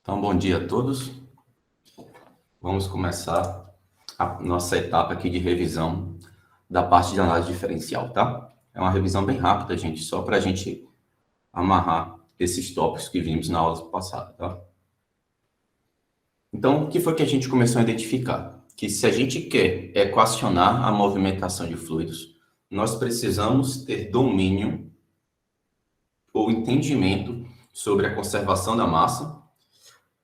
Então, bom dia a todos. Vamos começar a nossa etapa aqui de revisão da parte de análise diferencial, tá? É uma revisão bem rápida, gente, só para a gente amarrar esses tópicos que vimos na aula passada, tá? Então, o que foi que a gente começou a identificar? Que se a gente quer equacionar a movimentação de fluidos, nós precisamos ter domínio ou entendimento sobre a conservação da massa.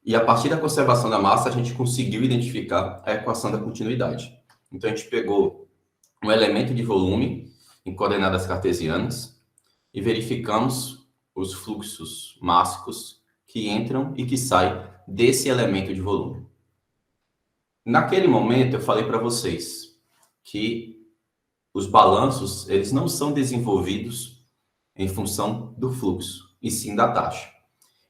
E a partir da conservação da massa, a gente conseguiu identificar a equação da continuidade. Então, a gente pegou um elemento de volume em coordenadas cartesianas e verificamos os fluxos mássicos que entram e que saem desse elemento de volume. Naquele momento, eu falei para vocês que os balanços, eles não são desenvolvidos em função do fluxo, e sim da taxa.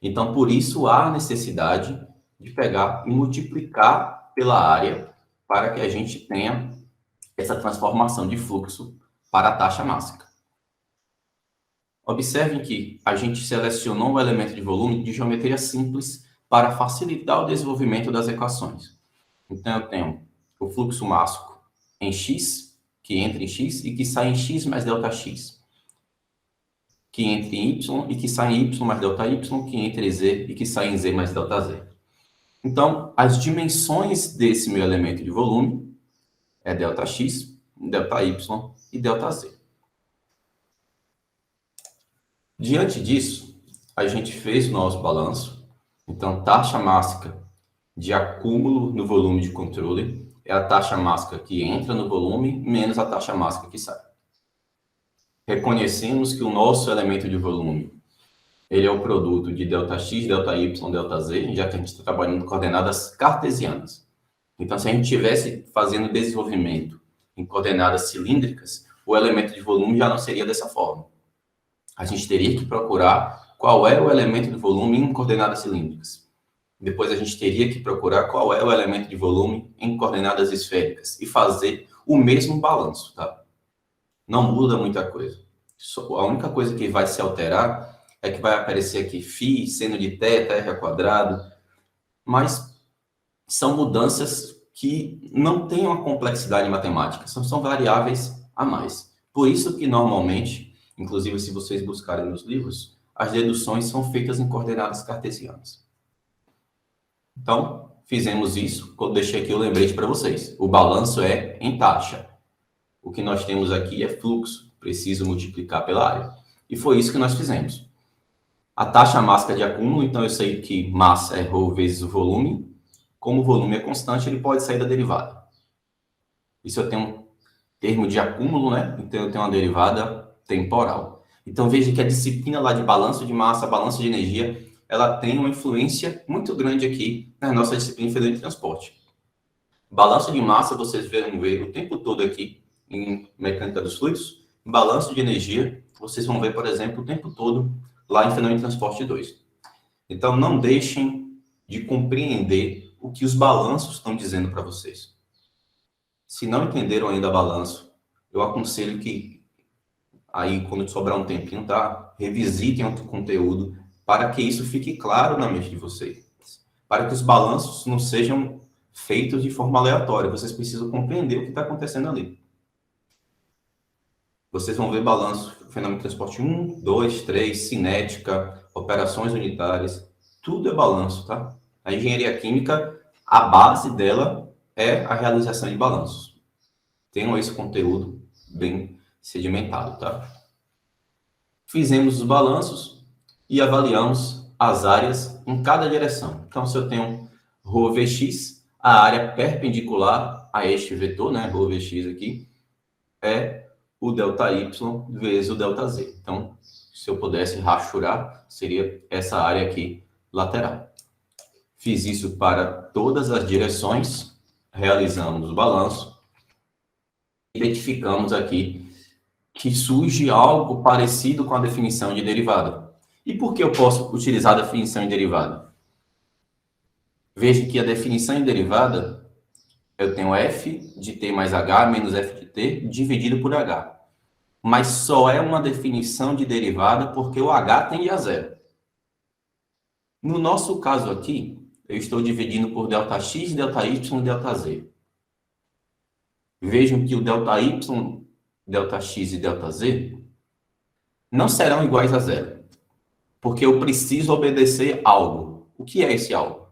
Então, por isso, há a necessidade de pegar e multiplicar pela área para que a gente tenha essa transformação de fluxo para a taxa mássica. Observem que a gente selecionou um elemento de volume de geometria simples para facilitar o desenvolvimento das equações. Então, eu tenho o fluxo mássico em x, que entra em x e que sai em x mais ΔX. Que entra em y e que sai em y mais ΔY, que entra em z e que sai em z mais ΔZ. Então, as dimensões desse meu elemento de volume é ΔX, ΔY e ΔZ. Diante disso, a gente fez o nosso balanço. Então, taxa mássica de acúmulo no volume de controle é a taxa mássica que entra no volume menos a taxa mássica que sai. Reconhecemos que o nosso elemento de volume ele é o produto de ΔX, ΔY, ΔZ, já que a gente está trabalhando com coordenadas cartesianas. Então, se a gente estivesse fazendo desenvolvimento em coordenadas cilíndricas, o elemento de volume já não seria dessa forma. A gente teria que procurar qual é o elemento de volume em coordenadas cilíndricas. Depois, a gente teria que procurar qual é o elemento de volume em coordenadas esféricas e fazer o mesmo balanço, tá? Não muda muita coisa. A única coisa que vai se alterar é que vai aparecer aqui φ, seno de θ, r ao quadrado, mas são mudanças que não têm uma complexidade matemática, são variáveis a mais. Por isso que normalmente, inclusive se vocês buscarem nos livros, as deduções são feitas em coordenadas cartesianas. Então, fizemos isso, quando deixei aqui o lembrete para vocês. O balanço é em taxa. O que nós temos aqui é fluxo, preciso multiplicar pela área. E foi isso que nós fizemos. A taxa mássica de acúmulo, então eu sei que massa é ρ vezes o volume. Como o volume é constante, ele pode sair da derivada. Isso eu tenho um termo de acúmulo, né? Então eu tenho uma derivada temporal. Então veja que a disciplina lá de balanço de massa, balanço de energia, ela tem uma influência muito grande aqui na nossa disciplina inferior de transporte. Balanço de massa, vocês vão ver o tempo todo aqui em mecânica dos fluidos. Balanço de energia, vocês vão ver, por exemplo, o tempo todo lá em Fenômeno de Transporte 2. Então, não deixem de compreender o que os balanços estão dizendo para vocês. Se não entenderam ainda balanço, eu aconselho que, aí, quando sobrar um tempinho, tá? Revisitem o conteúdo para que isso fique claro na mente de vocês. Para que os balanços não sejam feitos de forma aleatória. Vocês precisam compreender o que está acontecendo ali. Vocês vão ver balanço, fenômeno de transporte 1, 2, 3, cinética, operações unitárias, tudo é balanço, tá? A engenharia química, a base dela é a realização de balanços. Tenham esse conteúdo bem sedimentado, tá? Fizemos os balanços e avaliamos as áreas em cada direção. Então, se eu tenho ρVx, a área perpendicular a este vetor, né, ρVx aqui, é o ΔY vezes o ΔZ. Então, se eu pudesse rachurar, seria essa área aqui lateral. Fiz isso para todas as direções, realizamos o balanço, identificamos aqui que surge algo parecido com a definição de derivada. E por que eu posso utilizar a definição de derivada? Veja que a definição de derivada, eu tenho f de t mais h menos f de t dividido por h. Mas só é uma definição de derivada porque o h tende a zero. No nosso caso aqui, eu estou dividindo por ΔX, ΔY e ΔZ. Vejam que o ΔY, ΔX e ΔZ não serão iguais a zero, porque eu preciso obedecer algo. O que é esse algo?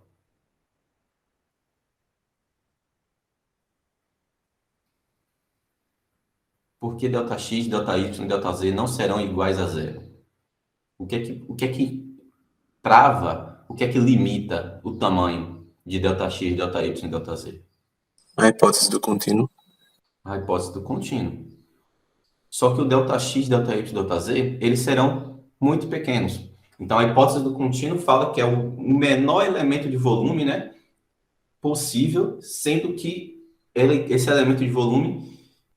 Por que ΔX, ΔY e ΔZ não serão iguais a zero? O que é que trava, o que é que limita o tamanho de ΔX, ΔY e ΔZ? A hipótese do contínuo. A hipótese do contínuo. Só que o ΔX, ΔY e ΔZ, eles serão muito pequenos. Então, a hipótese do contínuo fala que é o menor elemento de volume, né, possível, sendo que esse elemento de volume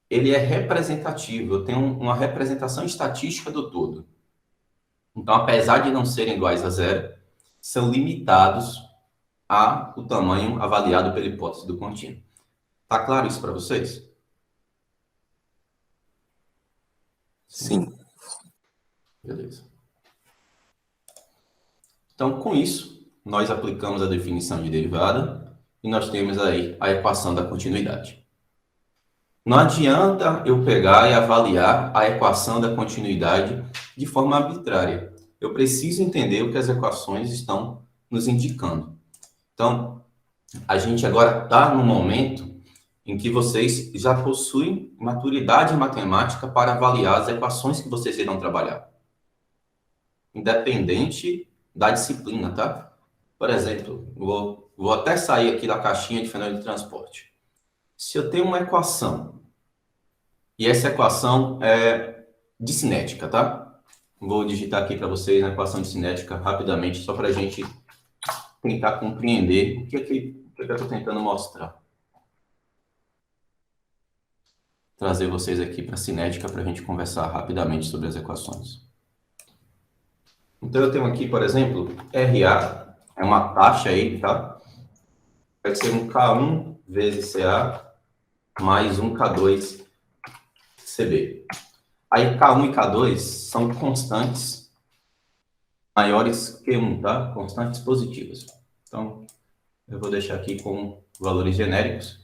ele é representativo. Eu tenho uma representação estatística do todo. Então, apesar de não serem iguais a zero, são limitados ao tamanho avaliado pela hipótese do contínuo. Tá claro isso para vocês? Sim. Beleza. Então, com isso, nós aplicamos a definição de derivada e nós temos aí a equação da continuidade. Não adianta eu pegar e avaliar a equação da continuidade de forma arbitrária. Eu preciso entender o que as equações estão nos indicando. Então, a gente agora está no momento em que vocês já possuem maturidade matemática para avaliar as equações que vocês irão trabalhar, independente da disciplina, tá? Por exemplo, vou até sair aqui da caixinha de fenômeno de transporte. Se eu tenho uma equação, e essa equação é de cinética, tá? Vou digitar aqui para vocês a equação de cinética rapidamente, só para a gente tentar compreender o que eu estou tentando mostrar. Trazer vocês aqui para a cinética para a gente conversar rapidamente sobre as equações. Então, eu tenho aqui, por exemplo, RA, é uma taxa aí, tá? Vai ser um K1 vezes CA mais um K2 CB. Aí K1 e K2 são constantes maiores que 1, tá? Constantes positivas. Então, eu vou deixar aqui com valores genéricos.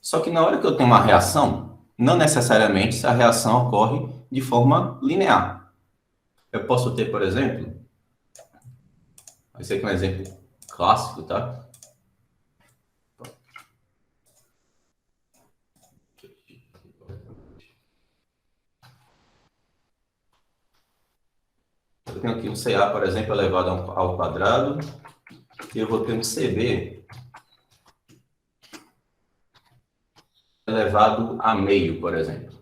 Só que na hora que eu tenho uma reação, não necessariamente a reação ocorre de forma linear. Eu posso ter, por exemplo, esse aqui é um exemplo clássico, tá? Eu tenho aqui um CA, por exemplo, elevado ao quadrado, e eu vou ter um CB elevado a meio, por exemplo.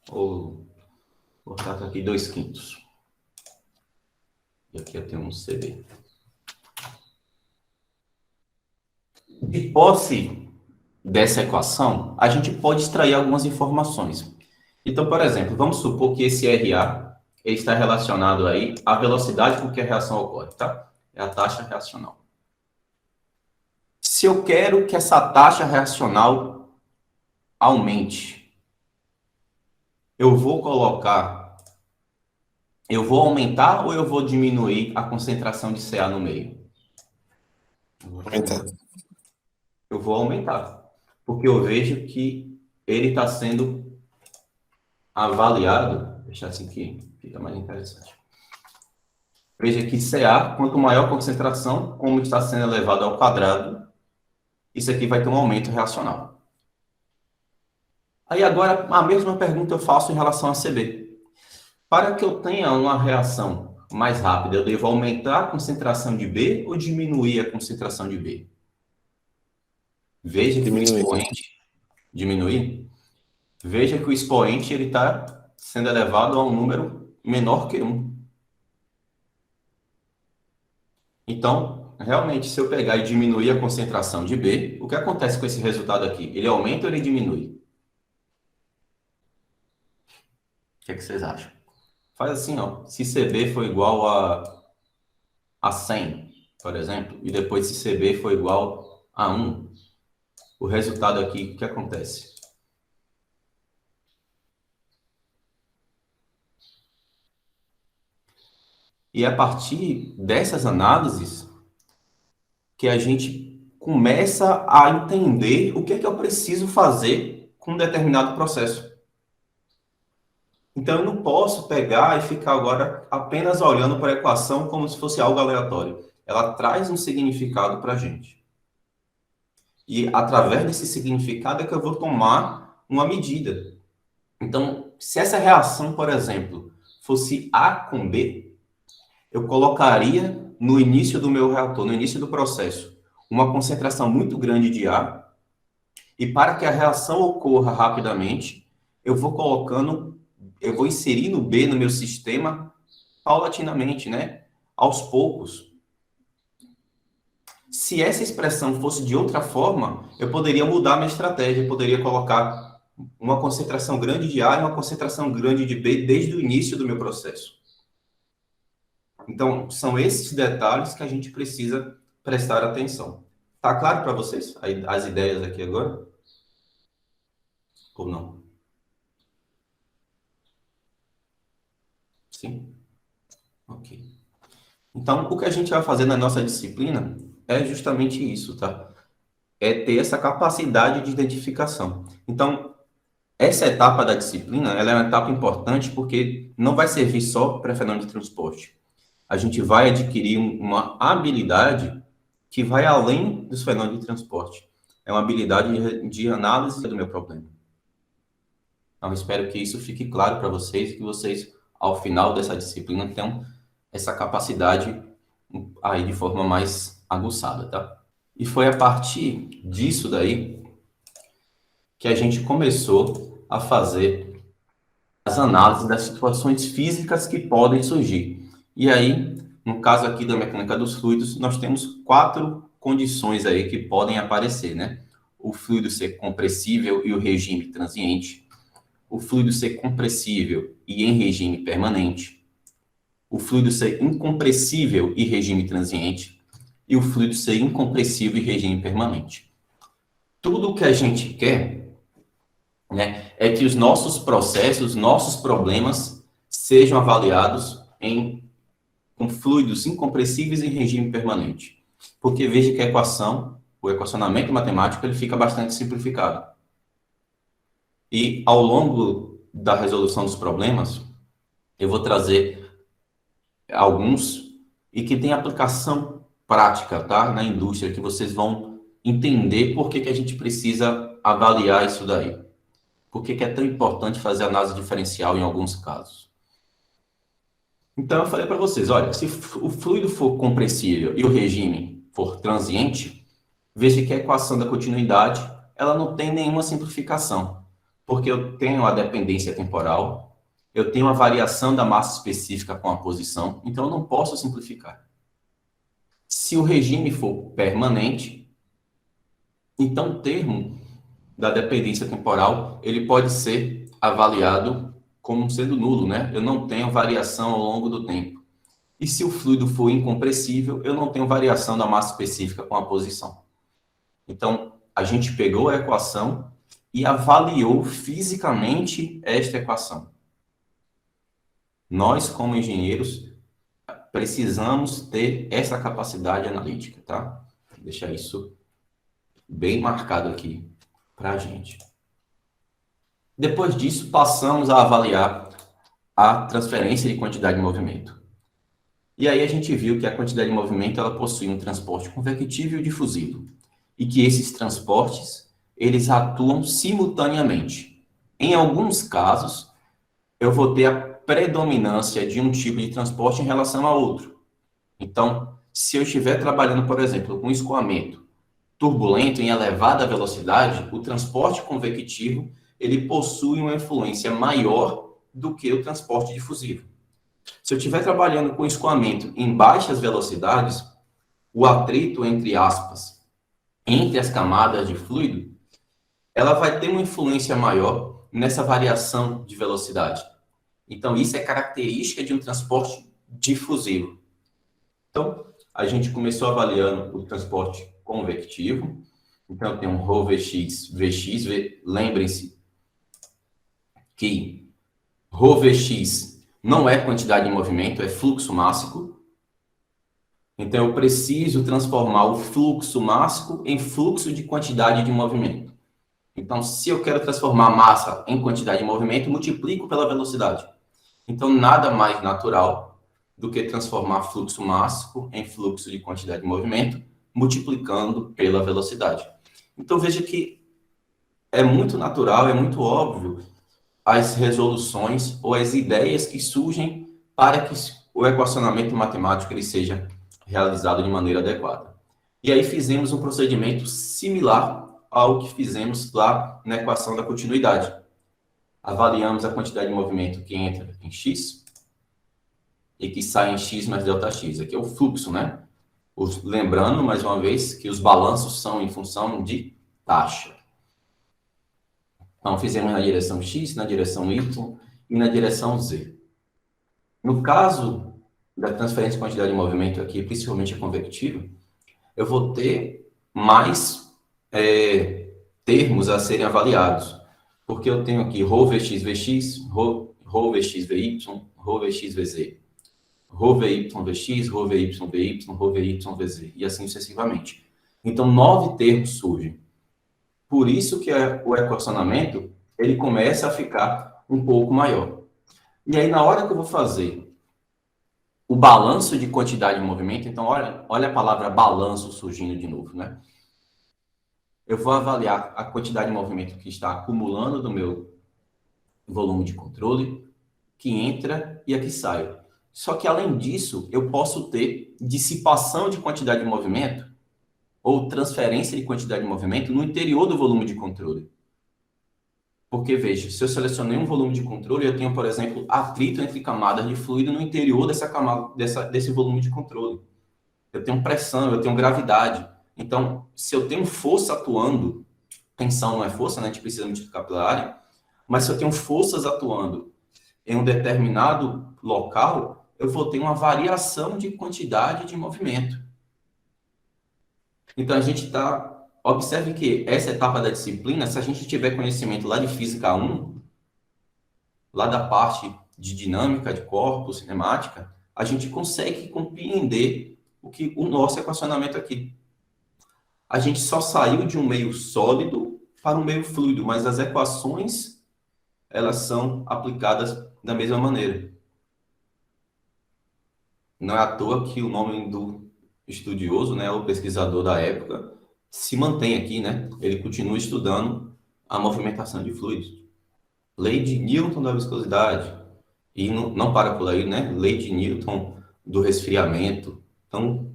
Ou, portanto, aqui 2/5. E aqui eu tenho um CB. De posse dessa equação, a gente pode extrair algumas informações. Então, por exemplo, vamos supor que esse RA está relacionado aí à velocidade com que a reação ocorre, tá? É a taxa reacional. Se eu quero que essa taxa reacional aumente, eu vou aumentar ou eu vou diminuir a concentração de CA no meio? Aumentar. Eu vou aumentar, porque eu vejo que ele está sendo avaliado, vou deixar assim aqui, fica mais interessante. Veja que CA, quanto maior a concentração, como está sendo elevado ao quadrado, isso aqui vai ter um aumento reacional. Aí agora, a mesma pergunta eu faço em relação a CB. Para que eu tenha uma reação mais rápida, eu devo aumentar a concentração de B ou diminuir a concentração de B? Veja que o expoente... Diminuir? Veja que o expoente está sendo elevado a um número menor que 1. Então, realmente, se eu pegar e diminuir a concentração de B, o que acontece com esse resultado aqui? Ele aumenta ou ele diminui? O que é que vocês acham? Faz assim, ó. Se CB for igual a 100, por exemplo, e depois se CB for igual a 1, o resultado aqui, o que acontece? E é a partir dessas análises que a gente começa a entender o que é que eu preciso fazer com um determinado processo. Então, eu não posso pegar e ficar agora apenas olhando para a equação como se fosse algo aleatório. Ela traz um significado para a gente. E através desse significado é que eu vou tomar uma medida. Então, se essa reação, por exemplo, fosse A com B, eu colocaria no início do meu reator, no início do processo, uma concentração muito grande de A, e para que a reação ocorra rapidamente, eu vou inserindo B no meu sistema paulatinamente, né? Aos poucos. Se essa expressão fosse de outra forma, eu poderia mudar a minha estratégia, eu poderia colocar uma concentração grande de A e uma concentração grande de B desde o início do meu processo. Então, são esses detalhes que a gente precisa prestar atenção. Tá claro para vocês as ideias aqui agora? Ou não? Sim? Ok. Então, o que a gente vai fazer na nossa disciplina é justamente isso, tá? É ter essa capacidade de identificação. Então, essa etapa da disciplina, ela é uma etapa importante porque não vai servir só para fenômeno de transporte. A gente vai adquirir uma habilidade que vai além dos fenômenos de transporte. É uma habilidade de análise do meu problema. Então, espero que isso fique claro para vocês e que vocês, ao final dessa disciplina, tenham essa capacidade aí de forma mais aguçada, tá? E foi a partir disso daí que a gente começou a fazer as análises das situações físicas que podem surgir. E aí, no caso aqui da mecânica dos fluidos, nós temos 4 condições aí que podem aparecer, né? O fluido ser compressível e o regime transiente, o fluido ser compressível e em regime permanente, o fluido ser incompressível e regime transiente, e o fluido ser incompressível e regime permanente. Tudo o que a gente quer, né, é que os nossos processos, nossos problemas sejam avaliados com fluidos incompressíveis em regime permanente. Porque veja que a equação, o equacionamento matemático, ele fica bastante simplificado. E ao longo da resolução dos problemas, eu vou trazer alguns e que tem aplicação prática, tá? Na indústria, que vocês vão entender por que que a gente precisa avaliar isso daí. Por que que é tão importante fazer análise diferencial em alguns casos. Então, eu falei para vocês, olha, se o fluido for compressível e o regime for transiente, veja que a equação da continuidade, ela não tem nenhuma simplificação, porque eu tenho a dependência temporal, eu tenho a variação da massa específica com a posição, então eu não posso simplificar. Se o regime for permanente, então o termo da dependência temporal, ele pode ser avaliado como sendo nulo, né? Eu não tenho variação ao longo do tempo. E se o fluido for incompressível, eu não tenho variação da massa específica com a posição. Então, a gente pegou a equação e avaliou fisicamente esta equação. Nós, como engenheiros, precisamos ter essa capacidade analítica, tá? Vou deixar isso bem marcado aqui para a gente. Depois disso, passamos a avaliar a transferência de quantidade de movimento. E aí a gente viu que a quantidade de movimento ela possui um transporte convectivo e difusivo, e que esses transportes eles atuam simultaneamente. Em alguns casos, eu vou ter a predominância de um tipo de transporte em relação a outro. Então, se eu estiver trabalhando, por exemplo, com escoamento turbulento em elevada velocidade, o transporte convectivo ele possui uma influência maior do que o transporte difusivo. Se eu estiver trabalhando com escoamento em baixas velocidades, o atrito, entre aspas, entre as camadas de fluido, ela vai ter uma influência maior nessa variação de velocidade. Então, isso é característica de um transporte difusivo. Então, a gente começou avaliando o transporte convectivo. Então, tem um ρVx, Vx. Lembrem-se que ρVx não é quantidade de movimento, é fluxo mássico. Então, eu preciso transformar o fluxo mássico em fluxo de quantidade de movimento. Então, se eu quero transformar massa em quantidade de movimento, multiplico pela velocidade. Então, nada mais natural do que transformar fluxo mássico em fluxo de quantidade de movimento, multiplicando pela velocidade. Então, veja que é muito natural, é muito óbvio as resoluções ou as ideias que surgem para que o equacionamento matemático ele seja realizado de maneira adequada. E aí fizemos um procedimento similar ao que fizemos lá na equação da continuidade. Avaliamos a quantidade de movimento que entra em x e que sai em x mais ΔX. Aqui é o fluxo, né? Lembrando, mais uma vez, que os balanços são em função de taxa. Então, fizemos na direção x, na direção y e na direção z. No caso da transferência de quantidade de movimento aqui, principalmente a convectiva, eu vou ter mais termos a serem avaliados. Porque eu tenho aqui ρ Vx Vx, ρ Vx Vy, ρ Vx Vz, ρ Vy Vx, ρ Vy Vy, ρ Vy Vz, e assim sucessivamente. Então, 9 termos surgem. Por isso que o equacionamento ele começa a ficar um pouco maior. E aí, na hora que eu vou fazer o balanço de quantidade de movimento, então, olha a palavra balanço surgindo de novo, né? Eu vou avaliar a quantidade de movimento que está acumulando do meu volume de controle, que entra e a que sai. Só que, além disso, eu posso ter dissipação de quantidade de movimento ou transferência de quantidade de movimento no interior do volume de controle. Porque, veja, se eu selecionei um volume de controle, eu tenho, por exemplo, atrito entre camadas de fluido no interior dessa camada, desse volume de controle. Eu tenho pressão, eu tenho gravidade. Então, se eu tenho força atuando, tensão não é força, né? A gente precisa multiplicar pela área, mas se eu tenho forças atuando em um determinado local, eu vou ter uma variação de quantidade de movimento. Então, a gente está... Observe que essa etapa da disciplina, se a gente tiver conhecimento lá de Física 1, lá da parte de dinâmica de corpos, cinemática, a gente consegue compreender o nosso equacionamento aqui. A gente só saiu de um meio sólido para um meio fluido, mas as equações, elas são aplicadas da mesma maneira. Não é à toa que o nome do estudioso, né, o pesquisador da época, se mantém aqui, né? Ele continua estudando a movimentação de fluidos. Lei de Newton da viscosidade. E não para por aí, né? Lei de Newton do resfriamento. Então,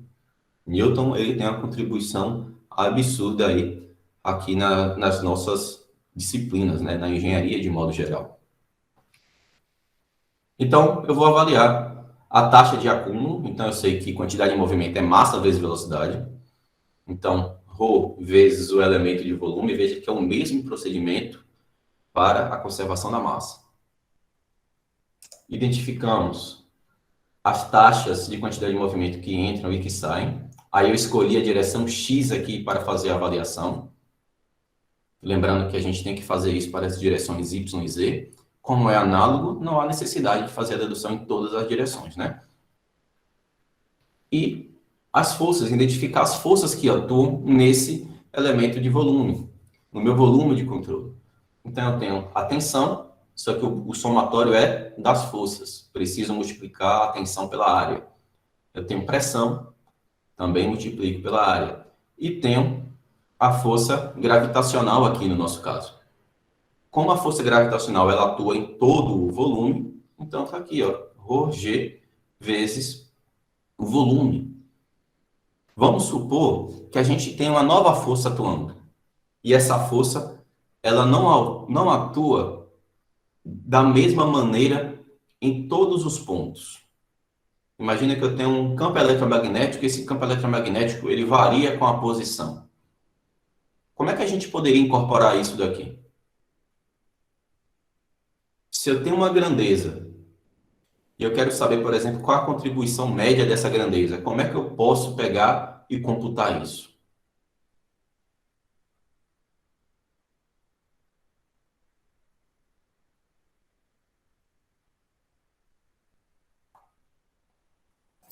Newton ele tem uma contribuição absurda aí aqui nas nossas disciplinas, né? Na engenharia de modo geral. Então, eu vou avaliar a taxa de acúmulo. Então, eu sei que quantidade de movimento é massa vezes velocidade. Então, ρ vezes o elemento de volume, veja que é o mesmo procedimento para a conservação da massa. Identificamos as taxas de quantidade de movimento que entram e que saem. Aí eu escolhi a direção X aqui para fazer a avaliação. Lembrando que a gente tem que fazer isso para as direções Y e Z. Como é análogo, não há necessidade de fazer a dedução em todas as direções, né? E as forças, identificar as forças que atuam nesse elemento de volume, no meu volume de controle. Então, eu tenho a tensão, só que o somatório é das forças. Preciso multiplicar a tensão pela área. Eu tenho pressão, também multiplico pela área. E tenho a força gravitacional aqui no nosso caso. Como a força gravitacional ela atua em todo o volume, então está aqui, ó, ρg vezes o volume. Vamos supor que a gente tem uma nova força atuando. E essa força ela não atua da mesma maneira em todos os pontos. Imagina que eu tenho um campo eletromagnético, e esse campo eletromagnético ele varia com a posição. Como é que a gente poderia incorporar isso daqui? Se eu tenho uma grandeza e eu quero saber, por exemplo, qual a contribuição média dessa grandeza, como é que eu posso pegar e computar isso?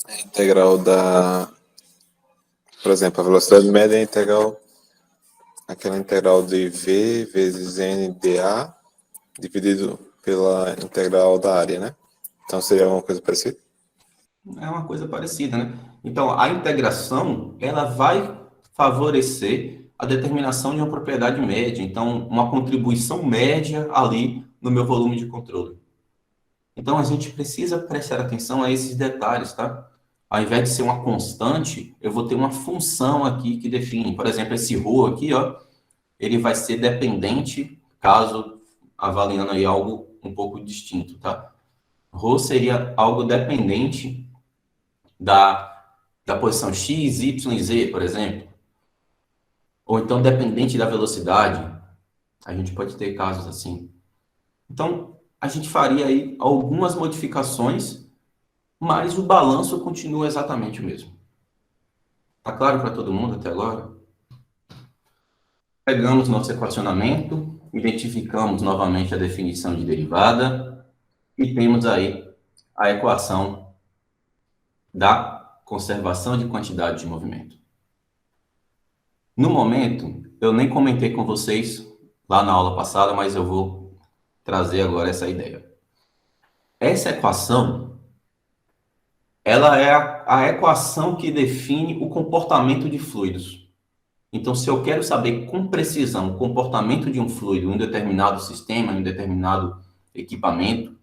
A integral da... Por exemplo, a velocidade média é a integral... Aquela integral de V vezes N dA dividido pela integral da área, né? Então seria alguma coisa parecida? É uma coisa parecida, né? Então, a integração, ela vai favorecer a determinação de uma propriedade média. Então, uma contribuição média ali no meu volume de controle. Então, a gente precisa prestar atenção a esses detalhes, tá? Ao invés de ser uma constante, eu vou ter uma função aqui que define. Por exemplo, esse ρ aqui, ó, ele vai ser dependente, caso avaliando aí algo um pouco distinto, tá? Ρ seria algo dependente da posição x, y e z, por exemplo. Ou então dependente da velocidade. A gente pode ter casos assim. Então, a gente faria aí algumas modificações, mas o balanço continua exatamente o mesmo. Tá claro para todo mundo até agora? Pegamos nosso equacionamento, identificamos novamente a definição de derivada e temos aí a equação da conservação de quantidade de movimento. No momento, eu nem comentei com vocês lá na aula passada, mas eu vou trazer agora essa ideia. Essa equação, ela é a equação que define o comportamento de fluidos. Então, se eu quero saber com precisão o comportamento de um fluido em um determinado sistema, em um determinado equipamento,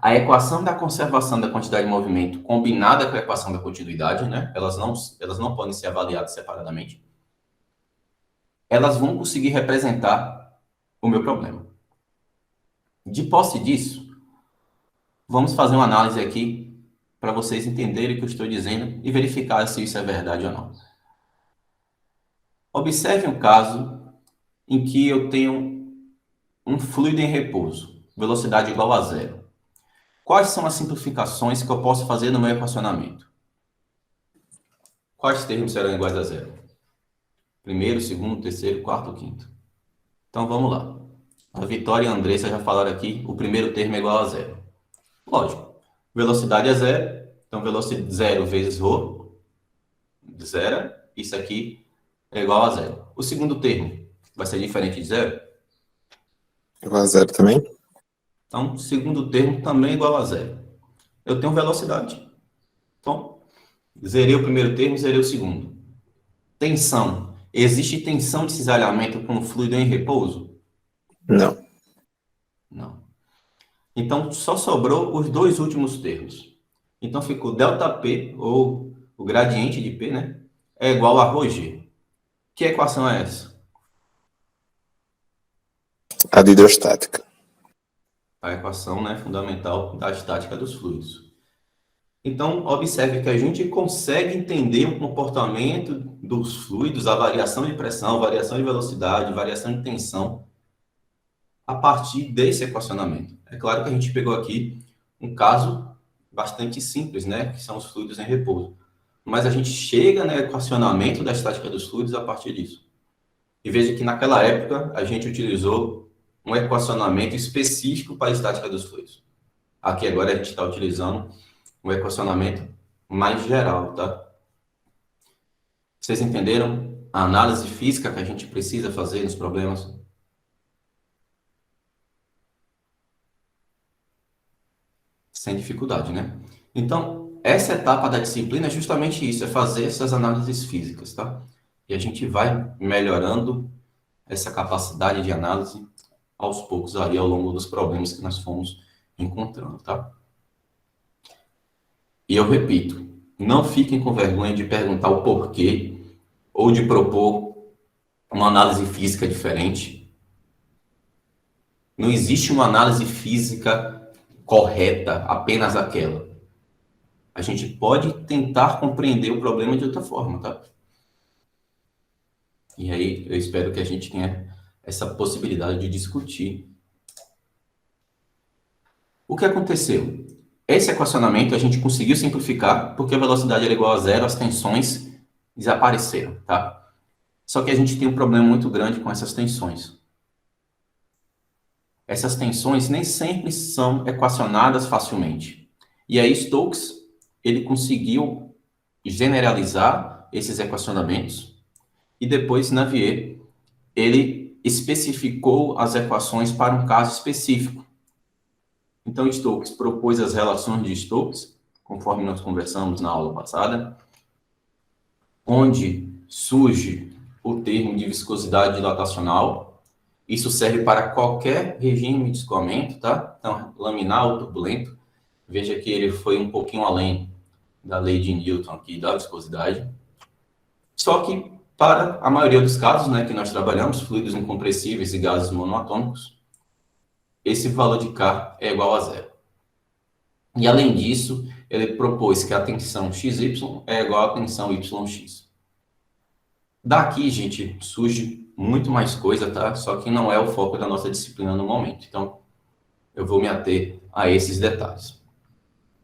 a equação da conservação da quantidade de movimento combinada com a equação da continuidade, né? Elas não podem ser avaliadas separadamente. Elas vão conseguir representar o meu problema. De posse disso, vamos fazer uma análise aqui para vocês entenderem o que eu estou dizendo e verificar se isso é verdade ou não. Observe um caso em que eu tenho um fluido em repouso, velocidade igual a zero. Quais são as simplificações que eu posso fazer no meu equacionamento? Quais termos serão iguais a zero? Primeiro, segundo, terceiro, quarto, quinto. Então vamos lá. A Vitória e a Andressa já falaram aqui, o primeiro termo é igual a zero. Lógico, velocidade é zero, então velocidade zero vezes ρ, zero, isso aqui é igual a zero. O segundo termo vai ser diferente de zero? Igual a zero também? Então, o segundo termo também é igual a zero. Eu tenho velocidade. Então, zerei o primeiro termo, zerei o segundo. Tensão. Existe tensão de cisalhamento com o fluido em repouso? Não. Não. Então, só sobrou os dois últimos termos. Então, ficou ΔP, ou o gradiente de P, né? É igual a ρg. Que equação é essa? A de hidrostática. A equação, né, fundamental da estática dos fluidos. Então, observe que a gente consegue entender o comportamento dos fluidos, a variação de pressão, variação de velocidade, variação de tensão, a partir desse equacionamento. É claro que a gente pegou aqui um caso bastante simples, né, que são os fluidos em repouso. Mas a gente chega no equacionamento da estática dos fluidos a partir disso. E veja que naquela época a gente utilizou um equacionamento específico para a estática dos fluidos. Aqui agora a gente está utilizando um equacionamento mais geral, tá? Vocês entenderam a análise física que a gente precisa fazer nos problemas? Sem dificuldade, né? Então, essa etapa da disciplina é justamente isso, é fazer essas análises físicas, tá? E a gente vai melhorando essa capacidade de análise aos poucos ali ao longo dos problemas que nós fomos encontrando, tá? E eu repito, não fiquem com vergonha de perguntar o porquê ou de propor uma análise física diferente. Não existe uma análise física correta, apenas aquela. A gente pode tentar compreender o problema de outra forma, tá? E aí eu espero que a gente tenha essa possibilidade de discutir. O que aconteceu? Esse equacionamento a gente conseguiu simplificar porque a velocidade era igual a zero, as tensões desapareceram, tá? Só que a gente tem um problema muito grande com essas tensões. Essas tensões nem sempre são equacionadas facilmente. E aí Stokes ele conseguiu generalizar esses equacionamentos e depois, Navier, ele especificou as equações para um caso específico. Então, Stokes propôs as relações de Stokes, conforme nós conversamos na aula passada, onde surge o termo de viscosidade dilatacional. Isso serve para qualquer regime de escoamento, tá? Então, laminar ou turbulento. Veja que ele foi um pouquinho além da lei de Newton aqui, da viscosidade. Só que, para a maioria dos casos, né, que nós trabalhamos, fluidos incompressíveis e gases monoatômicos, esse valor de K é igual a zero. E, além disso, ele propôs que a tensão XY é igual à tensão YX. Daqui, gente, surge muito mais coisa, tá? Só que não é o foco da nossa disciplina no momento. Então, eu vou me ater a esses detalhes.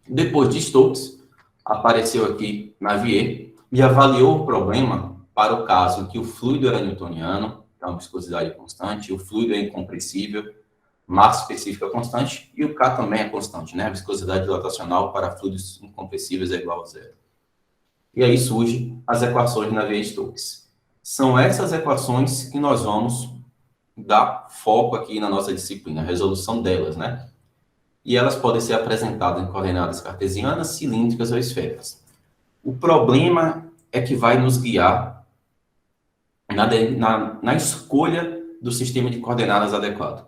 Depois de Stokes, apareceu aqui Navier e avaliou o problema para o caso em que o fluido era newtoniano, então viscosidade constante, o fluido é incompressível, massa específica constante, e o K também é constante, né? A viscosidade dilatacional para fluidos incompressíveis é igual a zero. E aí surgem as equações de Navier-Stokes. São essas equações que nós vamos dar foco aqui na nossa disciplina, a resolução delas, né? E elas podem ser apresentadas em coordenadas cartesianas, cilíndricas ou esféricas. O problema é que vai nos guiar na escolha do sistema de coordenadas adequado.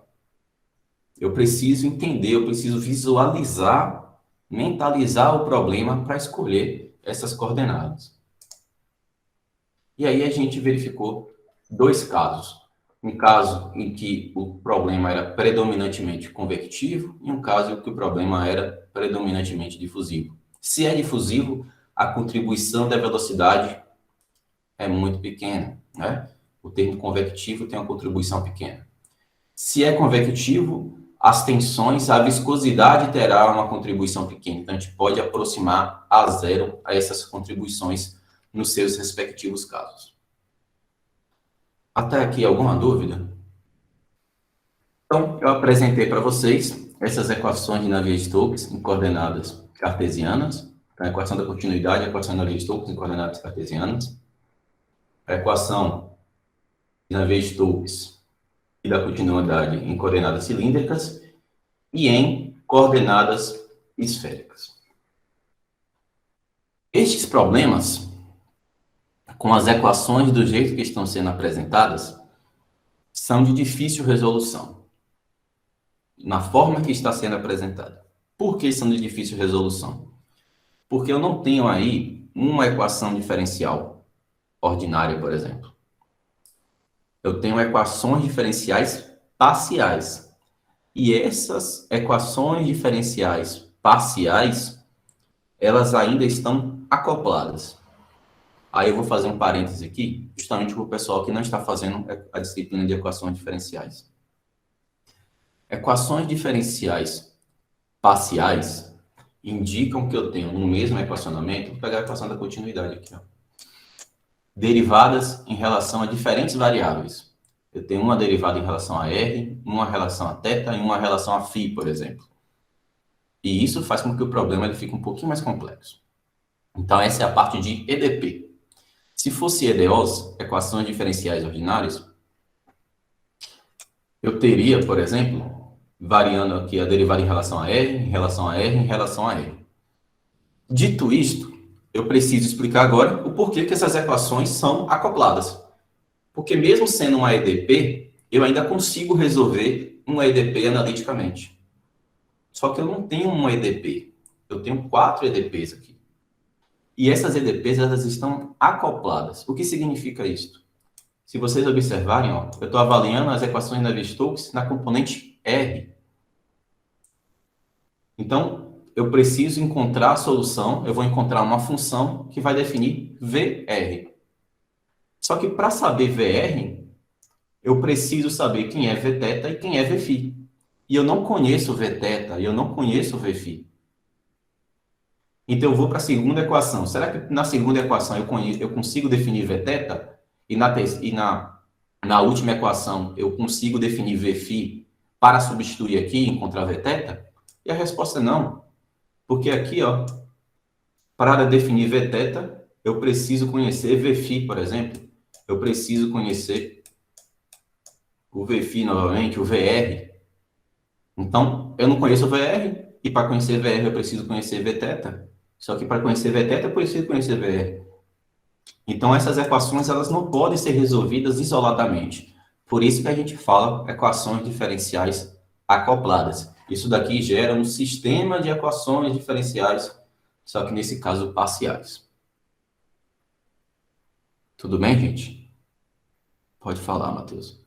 Eu preciso entender, eu preciso visualizar, mentalizar o problema para escolher essas coordenadas. E aí a gente verificou dois casos. Um caso em que o problema era predominantemente convectivo e um caso em que o problema era predominantemente difusivo. Se é difusivo, a contribuição da velocidade é muito pequena, né? O termo convectivo tem uma contribuição pequena. Se é convectivo, as tensões, a viscosidade terá uma contribuição pequena. Então, a gente pode aproximar a zero a essas contribuições nos seus respectivos casos. Até aqui, alguma dúvida? Então, eu apresentei para vocês essas equações de Navier-Stokes em coordenadas cartesianas. Então, a equação da continuidade, a equação de Navier-Stokes em coordenadas cartesianas. A equação de Navier-Stokes e da continuidade em coordenadas cilíndricas e em coordenadas esféricas. Estes problemas, com as equações do jeito que estão sendo apresentadas, são de difícil resolução, na forma que está sendo apresentada. Por que são de difícil resolução? Porque eu não tenho aí uma equação diferencial ordinária, por exemplo. Eu tenho equações diferenciais parciais. E essas equações diferenciais parciais, elas ainda estão acopladas. Aí eu vou fazer um parêntese aqui, justamente para o pessoal que não está fazendo a disciplina de equações diferenciais. Equações diferenciais parciais indicam que eu tenho no mesmo equacionamento, vou pegar a equação da continuidade aqui, ó, derivadas em relação a diferentes variáveis. Eu tenho uma derivada em relação a R, uma relação a θ e uma relação a φ, por exemplo. E isso faz com que o problema ele fique um pouquinho mais complexo. Então, essa é a parte de EDP. Se fosse EDOs, equações diferenciais ordinárias, eu teria, por exemplo, variando aqui a derivada em relação a R, em relação a R, em relação a R. Dito isto, eu preciso explicar agora o porquê que essas equações são acopladas. Porque mesmo sendo uma EDP, eu ainda consigo resolver uma EDP analiticamente. Só que eu não tenho uma EDP. Eu tenho 4 EDPs aqui. E essas EDPs, elas estão acopladas. O que significa isso? Se vocês observarem, ó, eu estou avaliando as equações de Navier-Stokes na componente R. Então, eu preciso encontrar a solução, eu vou encontrar uma função que vai definir VR. Só que para saber VR, eu preciso saber quem é Vθ e quem é Vφ. E eu não conheço Vθ e eu não conheço Vφ. Então, eu vou para a segunda equação. Será que na segunda equação eu consigo definir Vθ? E na última equação eu consigo definir Vφ para substituir aqui e encontrar Vθ? E a resposta é não. Porque aqui, ó, Para definir Vθ, eu preciso conhecer Vφ, por exemplo. Eu preciso conhecer o Vφ novamente, o VR. Então, eu não conheço o VR, e para conhecer VR eu preciso conhecer Vθ. Só que para conhecer Vθ eu preciso conhecer VR. Então, essas equações elas não podem ser resolvidas isoladamente. Por isso que a gente fala equações diferenciais acopladas. Isso daqui gera um sistema de equações diferenciais, só que nesse caso parciais. Tudo bem, gente? Pode falar, Matheus.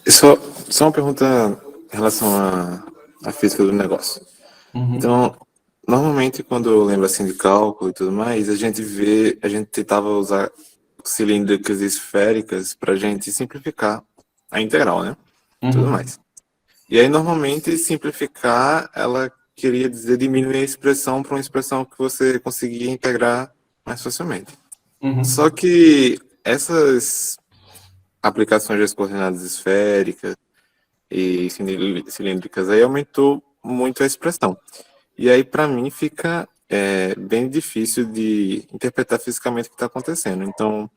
Só uma pergunta em relação à física do negócio. Então, normalmente quando eu lembro assim de cálculo e tudo mais, a gente tentava usar cilíndricas esféricas para a gente simplificar a integral, né? Tudo mais. E aí, normalmente, simplificar, ela queria dizer diminuir a expressão para uma expressão que você conseguia integrar mais facilmente. Só que essas aplicações das coordenadas esféricas e cilíndricas aí aumentou muito a expressão. E aí, para mim, fica bem difícil de interpretar fisicamente o que está acontecendo. Então,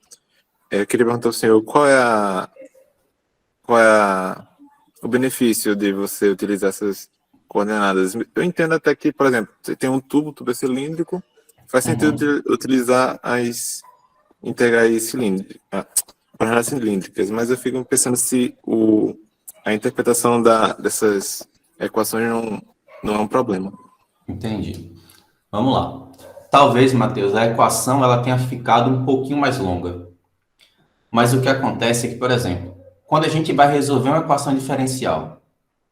eu queria perguntar ao senhor qual é o benefício de você utilizar essas coordenadas. Eu entendo até que, por exemplo, você tem um tubo é cilíndrico, faz sentido utilizar as integrais coordenadas cilíndricas, mas eu fico pensando se a interpretação dessas equações não é um problema. Entendi. Vamos lá. Talvez, Matheus, a equação ela tenha ficado um pouquinho mais longa. Mas o que acontece é que, por exemplo, quando a gente vai resolver uma equação diferencial,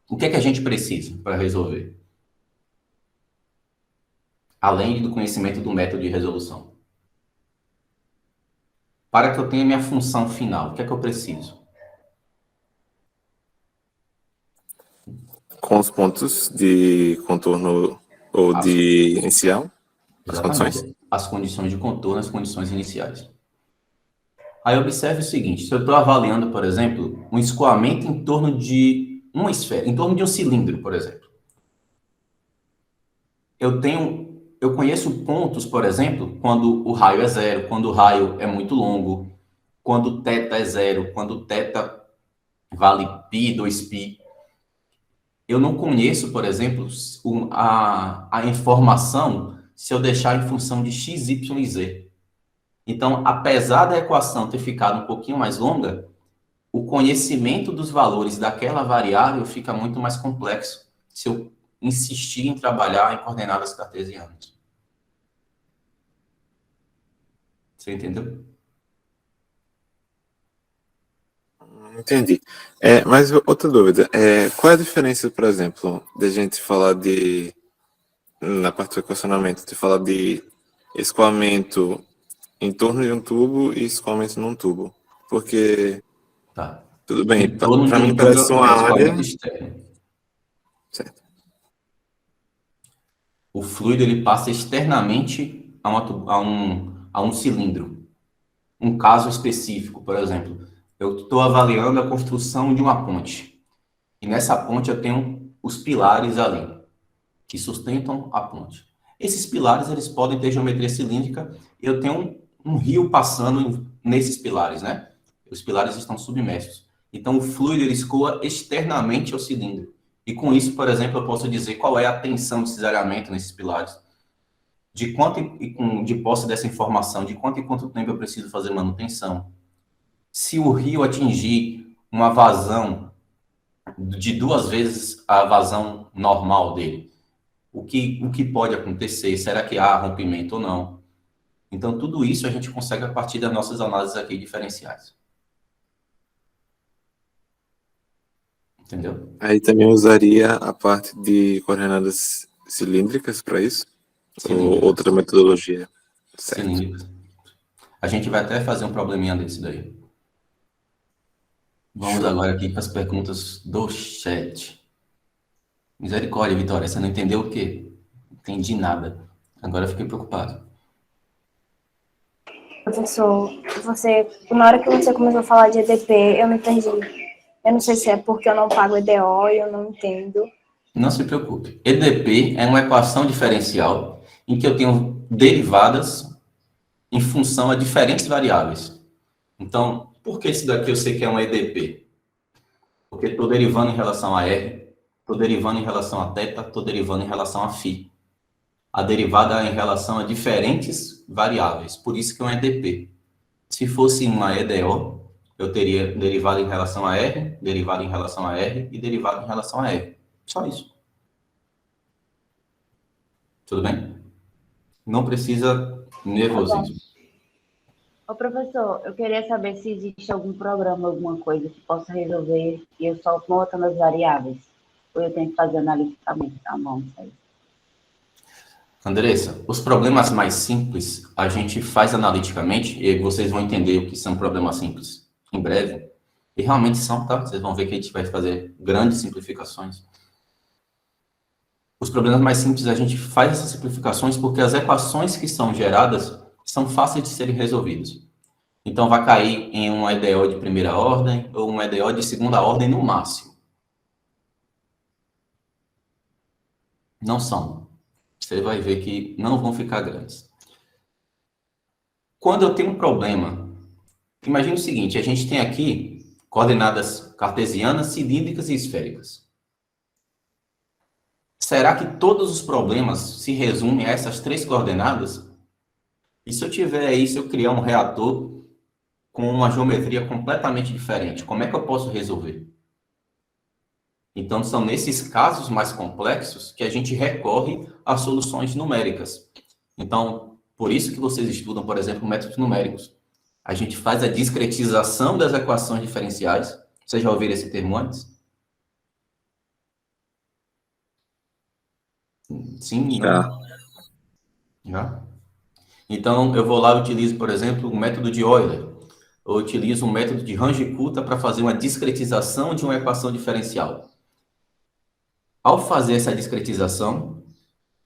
o que é que a gente precisa para resolver? Além do conhecimento do método de resolução. Para que eu tenha minha função final, o que é que eu preciso? Com os pontos de contorno ou de inicial? As Exatamente. condições? As condições de contorno, as condições iniciais. Aí observe o seguinte, se eu estou avaliando, por exemplo, um escoamento em torno de uma esfera, em torno de um cilindro, por exemplo. Eu conheço pontos, por exemplo, quando o raio é zero, quando o raio é muito longo, quando o θ é zero, quando o θ vale π, 2π. Eu não conheço, por exemplo, a informação se eu deixar em função de x, y e z. Então, apesar da equação ter ficado um pouquinho mais longa, o conhecimento dos valores daquela variável fica muito mais complexo se eu insistir em trabalhar em coordenadas cartesianas. Você entendeu? Entendi. Mas outra dúvida, qual é a diferença, por exemplo, da gente falar na parte do equacionamento, de falar de escoamento em torno de um tubo e escoamento num tubo? Porque, Tá. tudo bem, Em torno para de mim um tubo parece uma é área... escoamento externo. Certo. O fluido ele passa externamente a um cilindro. Um caso específico, por exemplo, eu estou avaliando a construção de uma ponte. E nessa ponte eu tenho os pilares ali, que sustentam a ponte. Esses pilares eles podem ter geometria cilíndrica. Eu tenho um rio passando nesses pilares, né? Os pilares estão submersos. Então o fluido ele escoa externamente ao cilindro. E com isso, por exemplo, eu posso dizer qual é a tensão de cisalhamento nesses pilares. De quanto de posse dessa informação, de quanto em quanto tempo eu preciso fazer manutenção. Se o rio atingir uma vazão de 2 vezes a vazão normal dele, o que pode acontecer? Será que há rompimento ou não? Então, tudo isso a gente consegue a partir das nossas análises aqui diferenciais. Entendeu? Aí também usaria a parte de coordenadas cilíndricas para isso? Ou outra metodologia? Certo. Cilíndricas. A gente vai até fazer um probleminha desse daí. Vamos agora aqui para as perguntas do chat. Misericórdia, Vitória, você não entendeu o quê? Não entendi nada. Agora eu fiquei preocupado. Professor, na hora que você começou a falar de EDP, eu me perdi. Eu não sei se é porque eu não pago EDO e eu não entendo, Não se preocupe. EDP é uma equação diferencial em que eu tenho derivadas em função a diferentes variáveis. Então, por que isso daqui eu sei que é um EDP? Porque estou derivando em relação a R, estou derivando em relação a θ, estou derivando em relação a φ. A derivada é em relação a diferentes variáveis, por isso que é um EDP. Se fosse uma EDO, eu teria derivada em relação a R, derivada em relação a R e derivada em relação a R. Só isso. Tudo bem? Não precisa nervosismo. Ô, professor, eu queria saber se existe algum programa, alguma coisa que possa resolver e eu só botando as variáveis. Ou eu tenho que fazer analiticamente, tá bom? Isso aí. Andressa, os problemas mais simples a gente faz analiticamente e vocês vão entender o que são problemas simples em breve. E realmente são, tá? Vocês vão ver que a gente vai fazer grandes simplificações. Os problemas mais simples a gente faz essas simplificações porque as equações que são geradas são fáceis de serem resolvidas. Então vai cair em um EDO de primeira ordem ou um EDO de segunda ordem no máximo. Não são. Você vai ver que não vão ficar grandes. Quando eu tenho um problema, imagine o seguinte, a gente tem aqui coordenadas cartesianas, cilíndricas e esféricas. Será que todos os problemas se resumem a essas três coordenadas? E se eu tiver aí, se eu criar um reator com uma geometria completamente diferente, como é que eu posso resolver? Então, são nesses casos mais complexos que a gente recorre a soluções numéricas. Então, por isso que vocês estudam, por exemplo, métodos numéricos. A gente faz a discretização das equações diferenciais. Vocês já ouviram esse termo antes? Sim? Já. Já? Então, eu vou lá e utilizo, por exemplo, o método de Euler. Eu utilizo o método de Runge-Kutta para fazer uma discretização de uma equação diferencial. Ao fazer essa discretização,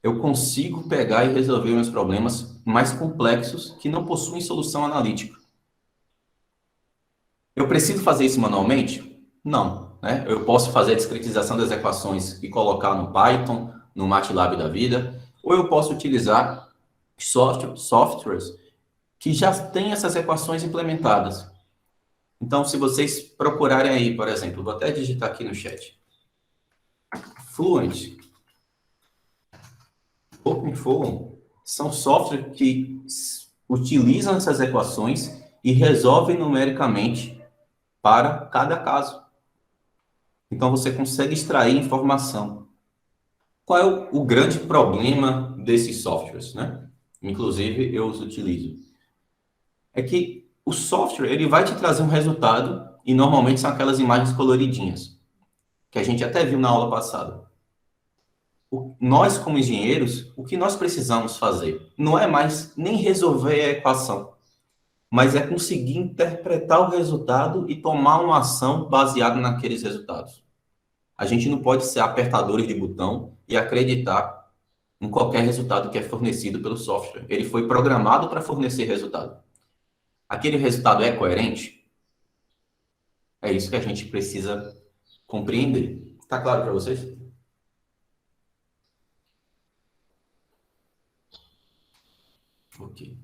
eu consigo pegar e resolver meus problemas mais complexos que não possuem solução analítica. Eu preciso fazer isso manualmente? Não, né? Eu posso fazer a discretização das equações e colocar no Python, no MATLAB da vida, ou eu posso utilizar softwares que já têm essas equações implementadas. Então, se vocês procurarem aí, por exemplo, vou até digitar aqui no chat. Fluent, OpenFOAM, são softwares que utilizam essas equações e resolvem numericamente para cada caso. Então, você consegue extrair informação. Qual é o grande problema desses softwares, né? Inclusive, eu os utilizo. É que o software, ele vai te trazer um resultado e normalmente são aquelas imagens coloridinhas, que a gente até viu na aula passada. Nós, como engenheiros, o que nós precisamos fazer não é mais nem resolver a equação, mas é conseguir interpretar o resultado e tomar uma ação baseada naqueles resultados. A gente não pode ser apertadores de botão e acreditar em qualquer resultado que é fornecido pelo software. Ele foi programado para fornecer resultado. Aquele resultado é coerente? É isso que a gente precisa compreender. Está claro para vocês? Ok.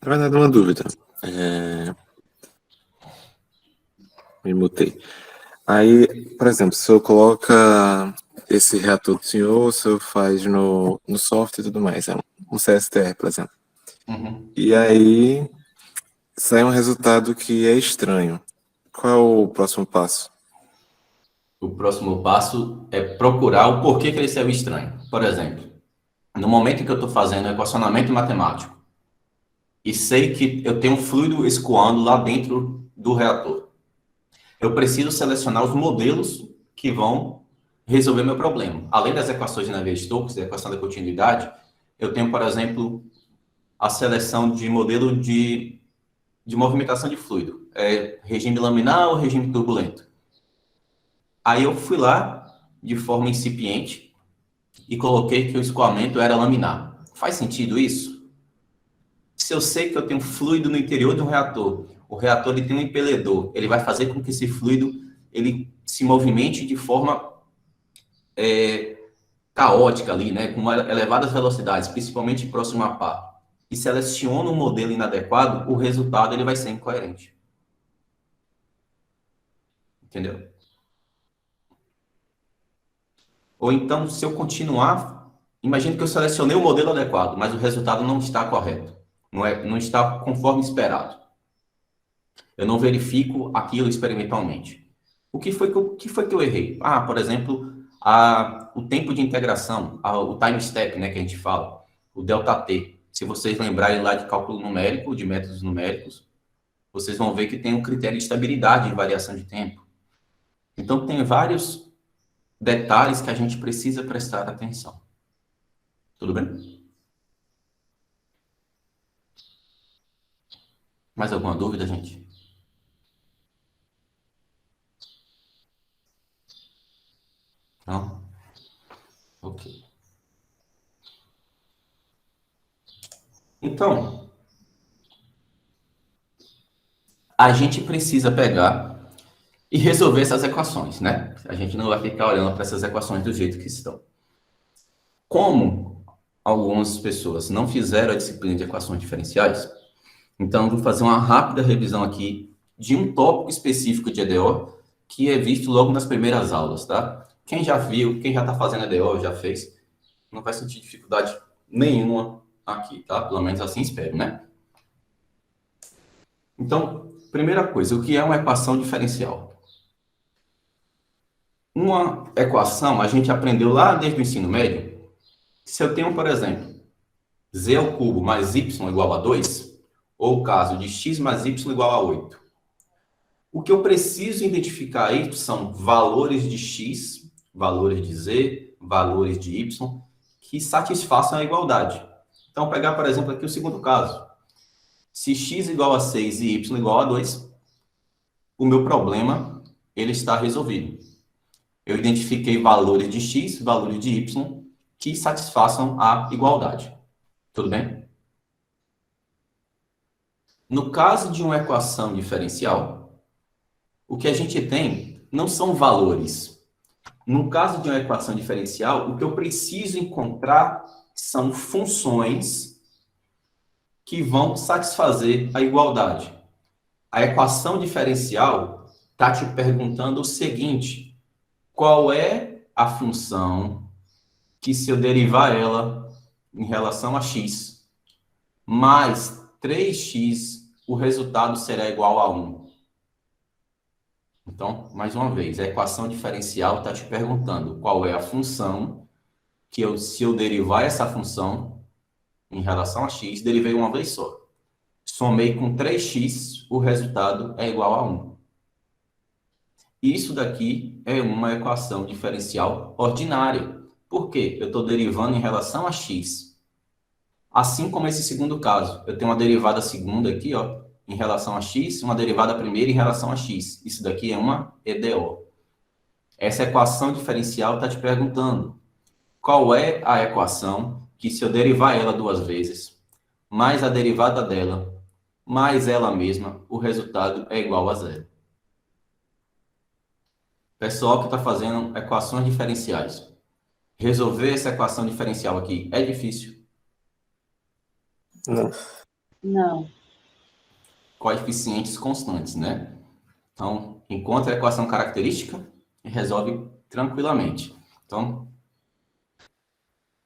Na verdade, uma dúvida. Me mutei. Aí, por exemplo, se eu coloca esse reator do senhor, o senhor faz no software e tudo mais, um CSTR, por exemplo. Uhum. E aí sai um resultado que é estranho. Qual é o próximo passo? O próximo passo é procurar o porquê que ele saiu estranho. Por exemplo, no momento em que eu estou fazendo equacionamento matemático e sei que eu tenho um fluido escoando lá dentro do reator, eu preciso selecionar os modelos que vão resolver meu problema. Além das equações de Navier-Stokes, da equação da continuidade, eu tenho, por exemplo, a seleção de modelo de movimentação de fluido. Regime laminar ou regime turbulento. Aí eu fui lá, de forma incipiente, e coloquei que o escoamento era laminar. Faz sentido isso? Se eu sei que eu tenho fluido no interior de um reator, o reator ele tem um impeledor, ele vai fazer com que esse fluido ele se movimente de forma caótica ali, né, com elevadas velocidades, principalmente próximo a par, e seleciona um modelo inadequado, o resultado ele vai ser incoerente. Entendeu? Ou então, se eu continuar, imagine que eu selecionei o modelo adequado, mas o resultado não está correto, não está conforme esperado. Eu não verifico aquilo experimentalmente. O que foi que eu errei? Por exemplo, o tempo de integração, o time step, né, que a gente fala, o delta T. Se vocês lembrarem lá de cálculo numérico, de métodos numéricos, vocês vão ver que tem um critério de estabilidade em variação de tempo. Então, tem vários detalhes que a gente precisa prestar atenção. Tudo bem? Mais alguma dúvida, gente? Não? Ok. Então, a gente precisa pegar e resolver essas equações, né? A gente não vai ficar olhando para essas equações do jeito que estão. Como algumas pessoas não fizeram a disciplina de equações diferenciais, então vou fazer uma rápida revisão aqui de um tópico específico de EDO que é visto logo nas primeiras aulas, tá? Quem já viu, quem já está fazendo EDO, já fez, não vai sentir dificuldade nenhuma aqui, tá? Pelo menos assim espero, né? Então, primeira coisa, o que é uma equação diferencial? Uma equação, a gente aprendeu lá desde o ensino médio, se eu tenho, por exemplo, z ao cubo mais y igual a 2, ou o caso de x mais y igual a 8, o que eu preciso identificar aí são valores de x, valores de z, valores de y, que satisfaçam a igualdade. Então, vou pegar, por exemplo, aqui o segundo caso. Se x igual a 6 e y igual a 2, o meu problema ele está resolvido. Eu identifiquei valores de x, valores de y, que satisfaçam a igualdade. Tudo bem? No caso de uma equação diferencial, o que a gente tem não são valores. No caso de uma equação diferencial, o que eu preciso encontrar são funções que vão satisfazer a igualdade. A equação diferencial está te perguntando o seguinte: qual é a função que, se eu derivar ela em relação a x, mais 3x, o resultado será igual a 1? Então, mais uma vez, a equação diferencial está te perguntando qual é a função que, se eu derivar essa função em relação a x, derivei uma vez só. Somei com 3x, o resultado é igual a 1. Isso daqui é uma equação diferencial ordinária. Por quê? Eu estou derivando em relação a x. Assim como esse segundo caso. Eu tenho uma derivada segunda aqui, ó, em relação a x, uma derivada primeira em relação a x. Isso daqui é uma EDO. Essa equação diferencial está te perguntando qual é a equação que, se eu derivar ela duas vezes, mais a derivada dela, mais ela mesma, o resultado é igual a zero. Pessoal que está fazendo equações diferenciais, resolver essa equação diferencial aqui é difícil? Não. Não. Coeficientes constantes, né? Então, encontra a equação característica e resolve tranquilamente.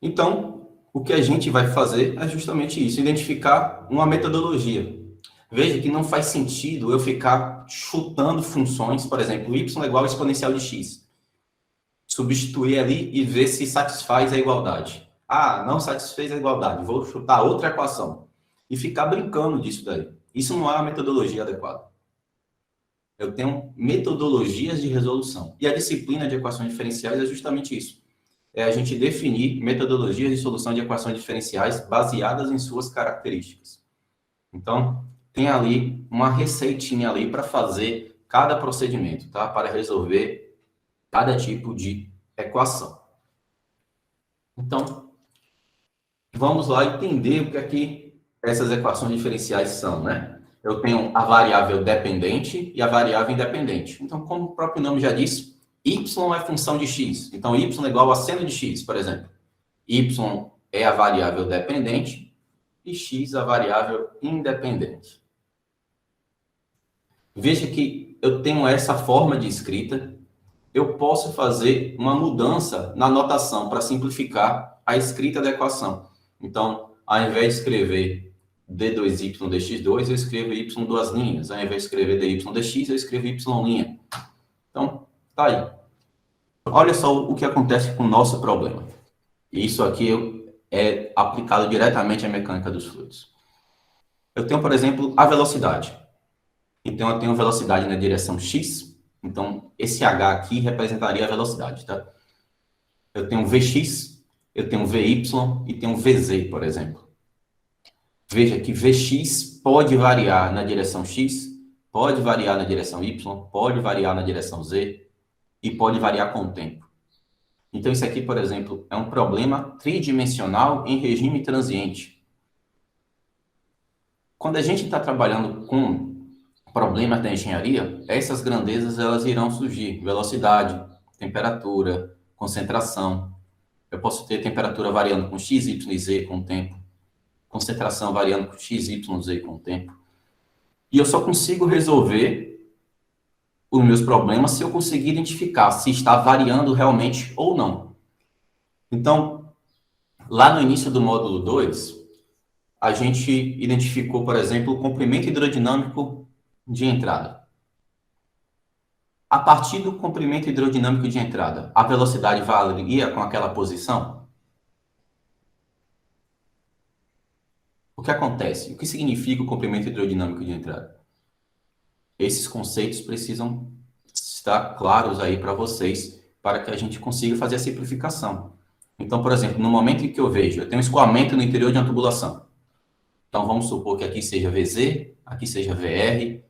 Então, o que a gente vai fazer é justamente isso, identificar uma metodologia. Veja que não faz sentido eu ficar chutando funções, por exemplo, y é igual a exponencial de x. Substituir ali e ver se satisfaz a igualdade. Não satisfez a igualdade, vou chutar outra equação. E ficar brincando disso daí. Isso não é uma metodologia adequada. Eu tenho metodologias de resolução. E a disciplina de equações diferenciais é justamente isso. É a gente definir metodologias de solução de equações diferenciais baseadas em suas características. Então, tem ali uma receitinha ali para fazer cada procedimento, tá? Para resolver cada tipo de equação. Então, vamos lá entender o que é que essas equações diferenciais são, né? Eu tenho a variável dependente e a variável independente. Então, como o próprio nome já diz, y é função de x. Então, y é igual a seno de x, por exemplo. Y é a variável dependente e x a variável independente. Veja que eu tenho essa forma de escrita. Eu posso fazer uma mudança na notação para simplificar a escrita da equação. Então, ao invés de escrever d2y dx2, eu escrevo y duas linhas. Ao invés de escrever dy dx, eu escrevo y'. Então, tá aí. Olha só o que acontece com o nosso problema. Isso aqui é aplicado diretamente à mecânica dos fluidos. Eu tenho, por exemplo, a velocidade. Então, eu tenho velocidade na direção x. Então, esse h aqui representaria a velocidade, tá? Eu tenho Vx, eu tenho Vy e tenho Vz, por exemplo. Veja que Vx pode variar na direção x, pode variar na direção y, pode variar na direção z e pode variar com o tempo. Então, isso aqui, por exemplo, é um problema tridimensional em regime transiente. Quando a gente está trabalhando com problemas da engenharia, essas grandezas elas irão surgir. Velocidade, temperatura, concentração. Eu posso ter temperatura variando com x, y e z com o tempo. Concentração variando com x, y, z com o tempo. E eu só consigo resolver os meus problemas se eu conseguir identificar se está variando realmente ou não. Então, lá no início do módulo 2, a gente identificou, por exemplo, o comprimento hidrodinâmico de entrada. A partir do comprimento hidrodinâmico de entrada, a velocidade varia com aquela posição? O que acontece? O que significa o comprimento hidrodinâmico de entrada? Esses conceitos precisam estar claros aí para vocês, para que a gente consiga fazer a simplificação. Então, por exemplo, no momento em que eu tenho um escoamento no interior de uma tubulação. Então, vamos supor que aqui seja Vz, aqui seja Vr,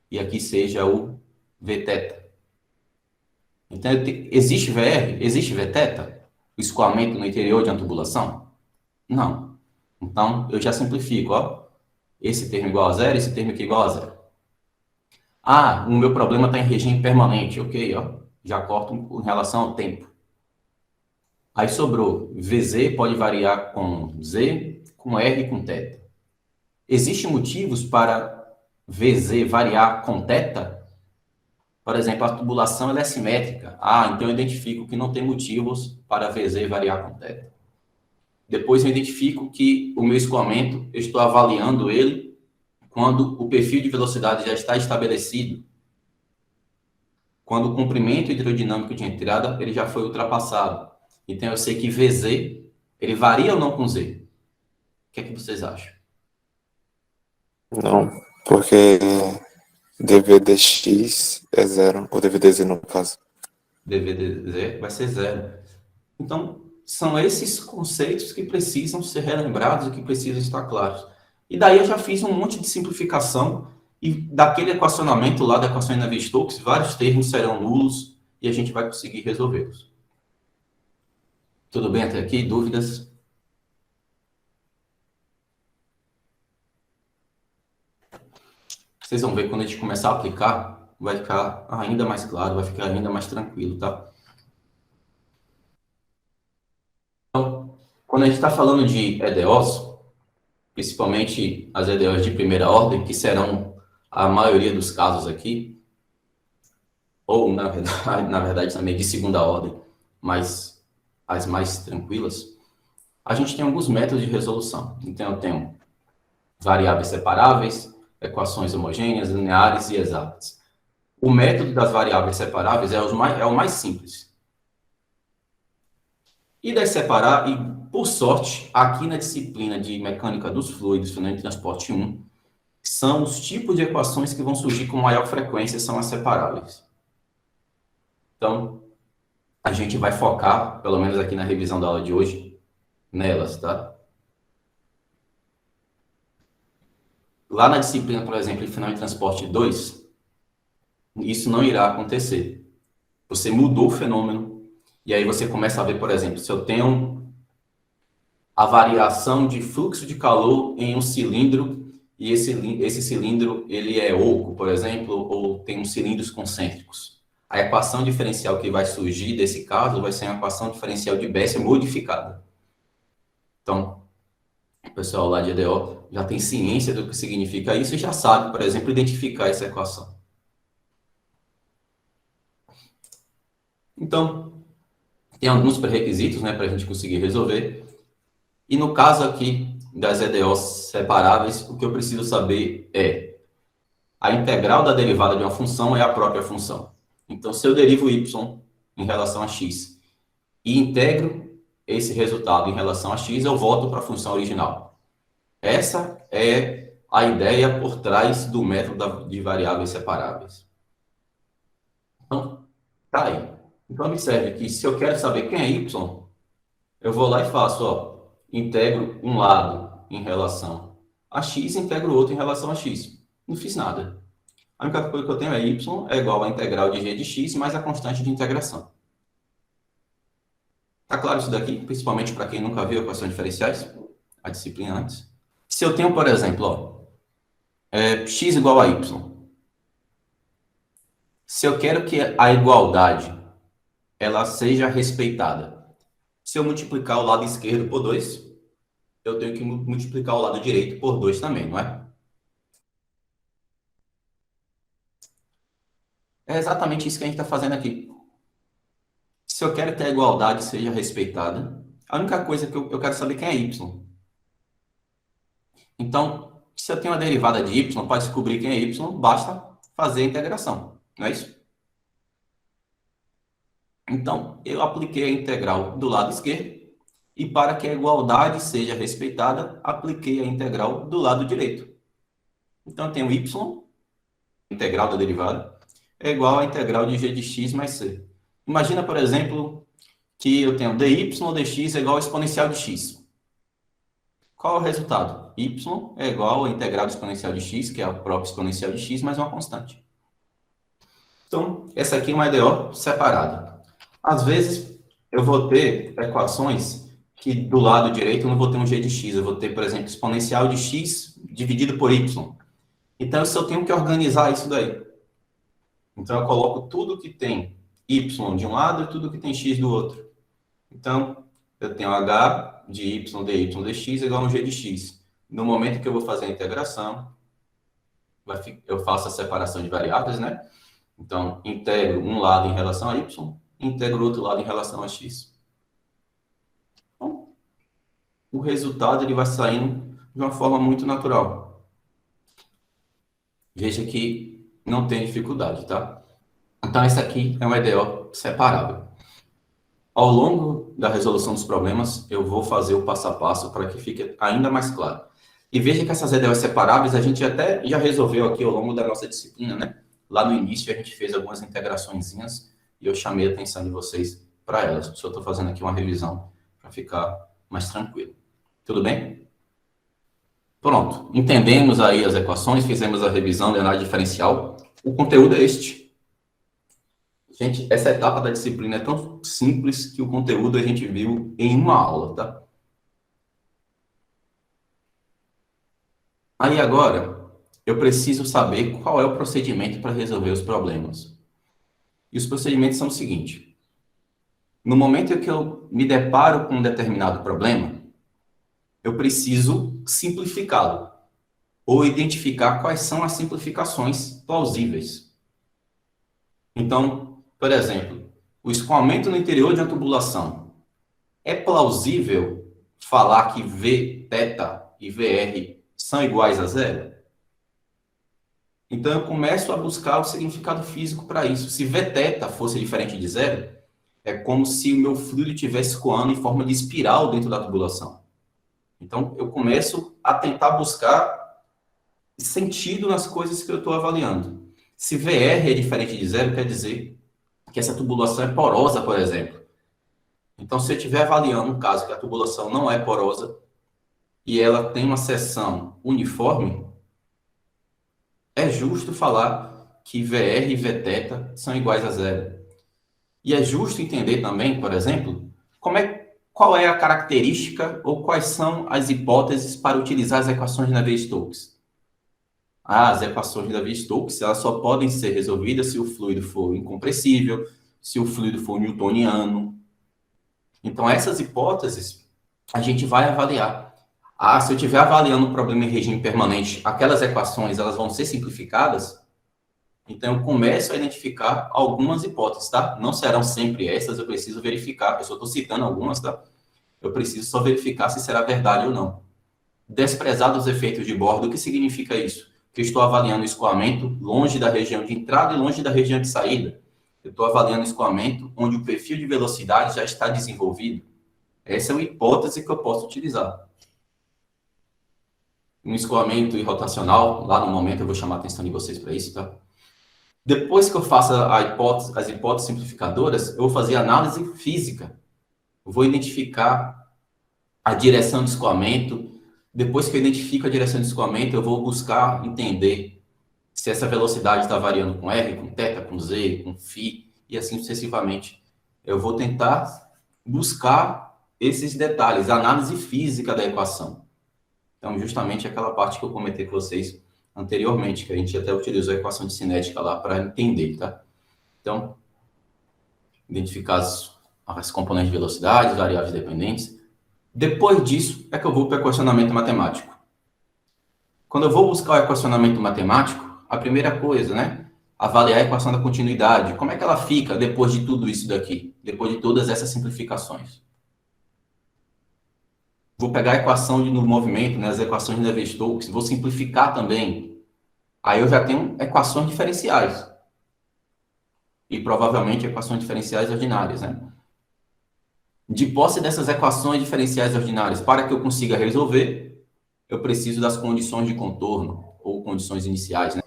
e aqui seja o Vθ. Então, existe VR? Existe Vθ? O escoamento no interior de uma tubulação? Não. Então, eu já simplifico, ó. Esse termo igual a zero, esse termo aqui igual a zero. Ah, o meu problema está em regime permanente, ok, ó. Já corto em relação ao tempo. Aí sobrou, Vz pode variar com Z, com R e com θ. Existem motivos para Vz variar com θ? Por exemplo, a tubulação ela é simétrica. Ah, então eu identifico que não tem motivos para Vz variar com θ. Depois eu identifico que o meu escoamento, eu estou avaliando ele quando o perfil de velocidade já está estabelecido. Quando o comprimento hidrodinâmico de entrada ele já foi ultrapassado. Então eu sei que Vz, ele varia ou não com Z? O que é que vocês acham? Não, porque dv dx é zero, ou dv dz no caso. dv dz vai ser zero. Então, são esses conceitos que precisam ser relembrados e que precisam estar claros. E daí eu já fiz um monte de simplificação e daquele equacionamento lá da equação de Navier-Stokes, vários termos serão nulos e a gente vai conseguir resolvê-los. Tudo bem até aqui? Dúvidas? Vocês vão ver quando a gente começar a aplicar, vai ficar ainda mais claro, vai ficar ainda mais tranquilo, tá? Então, quando a gente está falando de EDOs, principalmente as EDOs de primeira ordem, que serão a maioria dos casos aqui, ou na verdade também de segunda ordem, mas as mais tranquilas, a gente tem alguns métodos de resolução. Então, eu tenho variáveis separáveis, equações homogêneas, lineares e exatas. O método das variáveis separáveis é o mais simples. E das separar, e por sorte, aqui na disciplina de mecânica dos fluidos, fluido de transporte 1, são os tipos de equações que vão surgir com maior frequência, são as separáveis. Então, a gente vai focar, pelo menos aqui na revisão da aula de hoje, nelas, tá? Lá na disciplina, por exemplo, de fluido de transporte 2, isso não irá acontecer. Você mudou o fenômeno, e aí você começa a ver, por exemplo, se eu tenho a variação de fluxo de calor em um cilindro, e esse cilindro ele é oco, por exemplo, ou tem uns cilindros concêntricos. A equação diferencial que vai surgir desse caso vai ser uma equação diferencial de Bessel modificada. Então, o pessoal lá de EDO já tem ciência do que significa isso e já sabe, por exemplo, identificar essa equação. Então, tem alguns pré-requisitos, né, para a gente conseguir resolver. E no caso aqui das EDOs separáveis, o que eu preciso saber é a integral da derivada de uma função é a própria função. Então, se eu derivo y em relação a x e integro esse resultado em relação a x, eu volto para a função original. Essa é a ideia por trás do método de variáveis separáveis. Então, tá aí. Então, observe que se eu quero saber quem é y, eu vou lá e faço, ó, integro um lado em relação a x, integro o outro em relação a x. Não fiz nada. A única coisa que eu tenho é y é igual à integral de g de x mais a constante de integração. Tá claro isso daqui? Principalmente para quem nunca viu equações diferenciais, a disciplina antes. Se eu tenho, por exemplo, ó, x igual a y. Se eu quero que a igualdade ela seja respeitada, se eu multiplicar o lado esquerdo por 2, eu tenho que multiplicar o lado direito por 2 também, não é? É exatamente isso que a gente está fazendo aqui. Se eu quero que a igualdade seja respeitada, a única coisa que eu quero saber quem é y. Então, se eu tenho uma derivada de y, para descobrir quem é y, basta fazer a integração, não é isso? Então, eu apliquei a integral do lado esquerdo e para que a igualdade seja respeitada, apliquei a integral do lado direito. Então, eu tenho y, integral da derivada, é igual à integral de g de x mais c. Imagina, por exemplo, que eu tenho dy dx é igual ao exponencial de x. Qual é o resultado? Y é igual à integral do exponencial de x, que é o próprio exponencial de x, mais uma constante. Então, essa aqui é uma EDO separada. Às vezes, eu vou ter equações que do lado direito eu não vou ter um g de x, eu vou ter, por exemplo, exponencial de x dividido por y. Então, eu tenho que organizar isso daí. Então, eu coloco tudo que tem y de um lado e tudo que tem x do outro. Então, eu tenho h de y dy dx igual a um g de x. No momento que eu vou fazer a integração, eu faço a separação de variáveis, né? Então, integro um lado em relação a y, integro o outro lado em relação a x. Então, o resultado ele vai saindo de uma forma muito natural. Veja que não tem dificuldade, tá? Então, essa aqui é uma EDO separável. Ao longo da resolução dos problemas, eu vou fazer o passo a passo para que fique ainda mais claro. E veja que essas EDOs separáveis a gente até já resolveu aqui ao longo da nossa disciplina, né? Lá no início a gente fez algumas integraçõezinhas e eu chamei a atenção de vocês para elas. Só estou fazendo aqui uma revisão para ficar mais tranquilo. Tudo bem? Pronto. Entendemos aí as equações, fizemos a revisão de análise diferencial. O conteúdo é este. Gente, essa etapa da disciplina é tão simples que o conteúdo a gente viu em uma aula, tá? Aí agora, eu preciso saber qual é o procedimento para resolver os problemas. E os procedimentos são o seguinte. No momento em que eu me deparo com um determinado problema, eu preciso simplificá-lo. Ou identificar quais são as simplificações plausíveis. Então, por exemplo, o escoamento no interior de uma tubulação. É plausível falar que Vθ e Vr são iguais a zero? Então, eu começo a buscar o significado físico para isso. Se Vθ fosse diferente de zero, é como se o meu fluido estivesse escoando em forma de espiral dentro da tubulação. Então, eu começo a tentar buscar sentido nas coisas que eu estou avaliando. Se Vr é diferente de zero, quer dizer que essa tubulação é porosa, por exemplo. Então, se eu estiver avaliando um caso que a tubulação não é porosa e ela tem uma seção uniforme, é justo falar que Vr e Vθ são iguais a zero. E é justo entender também, por exemplo, qual é a característica ou quais são as hipóteses para utilizar as equações de Navier-Stokes. as equações de Navier-Stokes, elas só podem ser resolvidas se o fluido for incompressível, se o fluido for newtoniano. Então, essas hipóteses a gente vai avaliar. Se eu estiver avaliando um problema em regime permanente, aquelas equações elas vão ser simplificadas, então eu começo a identificar algumas hipóteses, tá? Não serão sempre essas, eu preciso verificar, eu só estou citando algumas, tá? Eu preciso só verificar se será verdade ou não. Desprezar os efeitos de borda, o que significa isso? Que eu estou avaliando o escoamento longe da região de entrada e longe da região de saída. Eu estou avaliando o escoamento onde o perfil de velocidade já está desenvolvido. Essa é uma hipótese que eu posso utilizar. Um escoamento irrotacional, lá no momento eu vou chamar a atenção de vocês para isso, tá? Depois que eu faço as hipóteses simplificadoras, eu vou fazer análise física. Eu vou identificar a direção de escoamento. Depois que eu identifico a direção de escoamento, eu vou buscar entender se essa velocidade está variando com R, com θ, com Z, com φ, e assim sucessivamente. Eu vou tentar buscar esses detalhes, a análise física da equação. Então, justamente aquela parte que eu comentei com vocês anteriormente, que a gente até utilizou a equação de cinética lá para entender, tá? Então, identificar as componentes de velocidade, as variáveis dependentes. Depois disso, é que eu vou para o equacionamento matemático. Quando eu vou buscar o equacionamento matemático, a primeira coisa, né? Avaliar a equação da continuidade. Como é que ela fica depois de tudo isso daqui? Depois de todas essas simplificações? Vou pegar a equação no movimento, né, as equações de Navier-Stokes, vou simplificar também. Aí eu já tenho equações diferenciais. E provavelmente equações diferenciais ordinárias, né? De posse dessas equações diferenciais ordinárias, para que eu consiga resolver, eu preciso das condições de contorno, ou condições iniciais, né?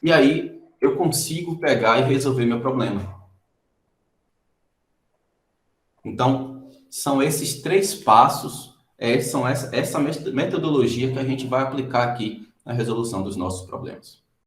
E aí eu consigo pegar e resolver meu problema. Então, são esses 3 passos, essa metodologia que a gente vai aplicar aqui na resolução dos nossos problemas.